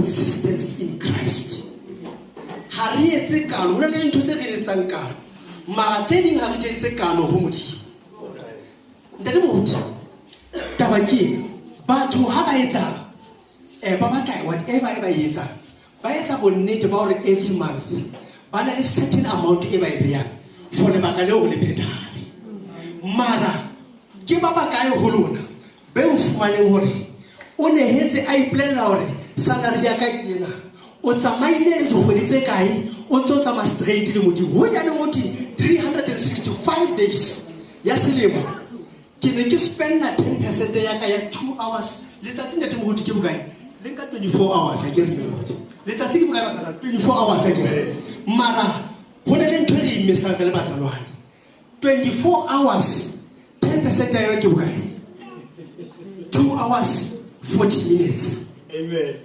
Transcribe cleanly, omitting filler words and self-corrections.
consistency in Christ. Hariete kano, una le ntho tse re etsang kano. Mara tse ding ha re etse kano ho Modimo. Ntate moruti, taba ke batho ha ba etsa ba batla whatever e ba etsa. Ba etsa bonnete ba hore every month ba na le certain amount e ba e beyang for lebaka leo le phethane. Mara ke ba bakae ho lona be o fumaneng hore o nehetse a ipolella hore salary ya ka ke ena, o tsamaile dikgwedi tse kae o ntse o tsamaya straight le Modimo ho yana ngoti 365 days ya selemo ke ne ke spenda 10% ya ka ya 2 hours letsatsi ntate moruti ke bokae le nka 24 hours ya ke re letsatsi ke bokae ba 24 hours ya ke mara ho ne le ntho e imesang ka le batsalwane 24 hours 10% ya yona ke bokae 2 hours 40 minutes. Amen.